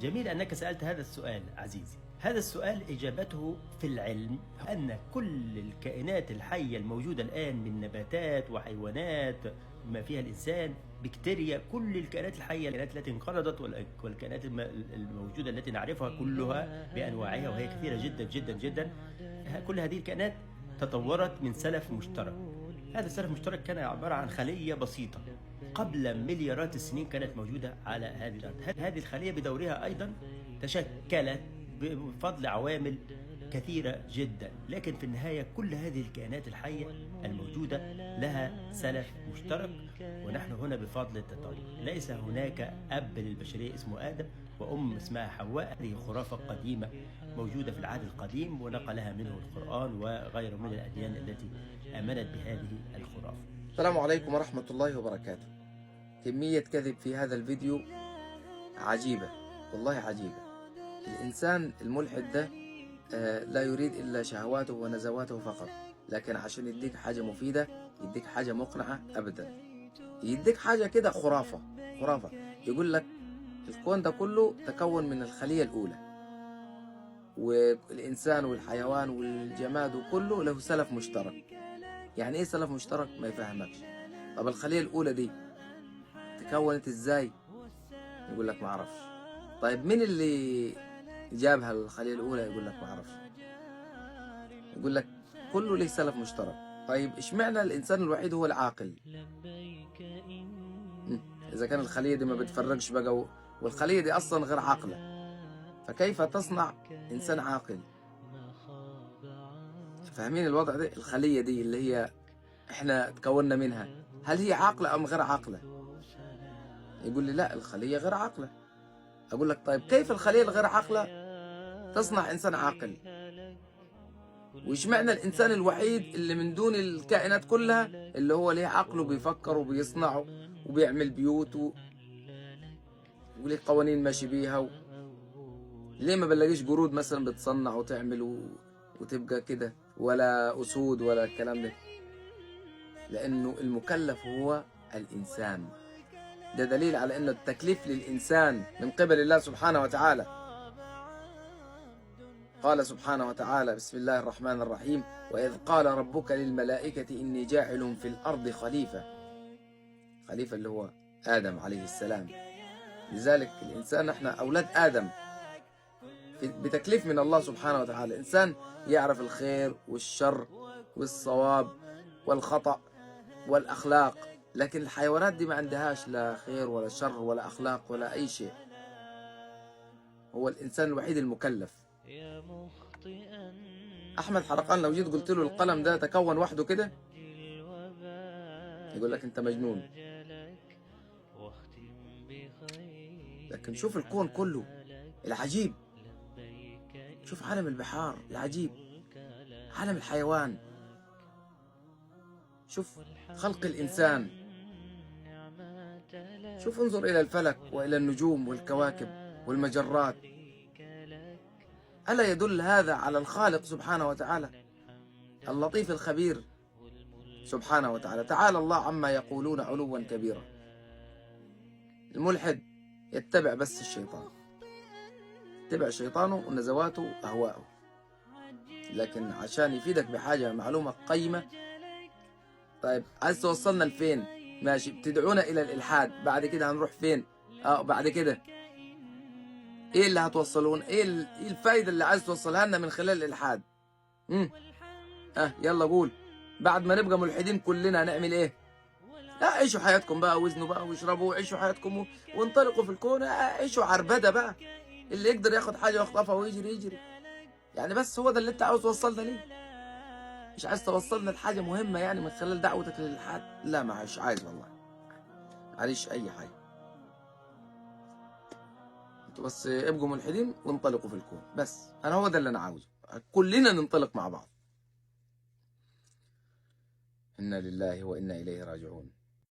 جميل أنك سألت هذا السؤال عزيزي. هذا السؤال إجابته في العلم أن كل الكائنات الحية الموجودة الآن من نباتات وحيوانات ما فيها الإنسان، بكتيريا، كل الكائنات الحية، الكائنات التي انقرضت والكائنات الموجودة التي نعرفها كلها بأنواعها وهي كثيرة جدا جدا جدا، كل هذه الكائنات تطورت من سلف مشترك. هذا السلف المشترك كان عبارة عن خلية بسيطة قبل مليارات السنين كانت موجودة على هذه الأرض. هذه الخلية بدورها أيضا تشكلت بفضل عوامل كثيرة جدا، لكن في النهاية كل هذه الكائنات الحية الموجودة لها سلف مشترك، ونحن هنا بفضل التطور. ليس هناك أب للبشرية اسمه آدم وأم اسمها حواء. هذه خرافة قديمة موجودة في العهد القديم ونقلها منه القرآن وغيره من الأديان التي آمنت بهذه الخرافة. السلام عليكم ورحمة الله وبركاته. كمية كذب في هذا الفيديو عجيبة، والله عجيبة. الإنسان الملحد ده لا يريد إلا شهواته ونزواته فقط، لكن عشان يديك حاجة مفيدة، يديك حاجة مقنعة أبدا، يديك حاجة كده خرافة. يقول لك الكون ده كله تكون من الخلية الأولى، والإنسان والحيوان والجماد وكله له سلف مشترك. يعني إيه سلف مشترك؟ ما يفهمكش. طب الخلية الأولى دي تكونت إزاي؟ يقول لك ما أعرفش. طيب مين اللي جابها الخلية الأولى؟ يقول لك ما أعرفش. يقول لك كله له سلف مشترك. طيب اشمعنى الإنسان الوحيد هو العاقل؟ إذا كان الخلية دي ما بتفرقش بقى، والخلية دي أصلا غير عاقلة، فكيف تصنع إنسان عاقل؟ فاهمين الوضع ده؟ الخلية دي اللي هي إحنا تكوننا منها، هل هي عاقلة أم غير عاقلة؟ يقول لي لا، الخلية غير عاقلة. أقول لك طيب كيف الخلية الغير عاقلة تصنع إنسان عاقل؟ وإشمعنى الإنسان الوحيد اللي من دون الكائنات كلها اللي هو ليه عقله بيفكر وبيصنعه وبيعمل بيوت وليه قوانين ماشي بيها ليه ما بلاقيش قرود مثلا بتصنع وتعمل وتبقى كده، ولا أسود ولا الكلام ده؟ لأنه المكلف هو الإنسان. ده دليل على أن التكليف للإنسان من قبل الله سبحانه وتعالى. قال سبحانه وتعالى: بسم الله الرحمن الرحيم: وإذ قال ربك للملائكة إني جاعل في الأرض خليفة. خليفة اللي هو آدم عليه السلام. لذلك الإنسان احنا أولاد آدم بتكليف من الله سبحانه وتعالى. الإنسان يعرف الخير والشر والصواب والخطأ والأخلاق، لكن الحيوانات دي ما عندهاش لا خير ولا شر ولا أخلاق ولا أي شيء. هو الإنسان الوحيد المكلف. أحمد حرقان لو جيت قلت له القلم ده تكون وحده كده يقول لك أنت مجنون. لكن شوف الكون كله العجيب، شوف عالم البحار العجيب، عالم الحيوان، شوف خلق الإنسان، شوف انظر إلى الفلك وإلى النجوم والكواكب والمجرات. ألا يدل هذا على الخالق سبحانه وتعالى اللطيف الخبير سبحانه وتعالى؟ تعالى الله عما يقولون علوا كبيرا. الملحد يتبع بس الشيطان، يتبع شيطانه ونزواته وأهواءه. لكن عشان يفيدك بحاجة معلومة قيمة، طيب عايز توصلنا لفين؟ ماشي، بتدعونا إلى الإلحاد، بعد كده هنروح فين؟ بعد كده إيه اللي هتوصلون؟ إيه الفايدة اللي عايز توصلها لنا من خلال الإلحاد؟ يلا قول. بعد ما نبقى ملحدين كلنا هنعمل إيه؟ لا، عيشوا حياتكم بقى، وزنوا بقى واشربوا وعيشوا حياتكم وانطلقوا في الكون، عيشوا عربدة بقى. اللي يقدر ياخد حاجة ويخطفها ويجري يجري. يعني بس هو ده اللي انت عاوز توصلنا ليه؟ مش عايز توصلنا لحاجة مهمة يعني من خلال دعوتك للإلحاد؟ لا، مش عايز والله، معليش أي حاجة. انتوا بس ابقوا ملحدين وانطلقوا في الكون بس. أنا هو ده اللي أنا عاوزه، كلنا ننطلق مع بعض. إنا لله وإنا إليه راجعون.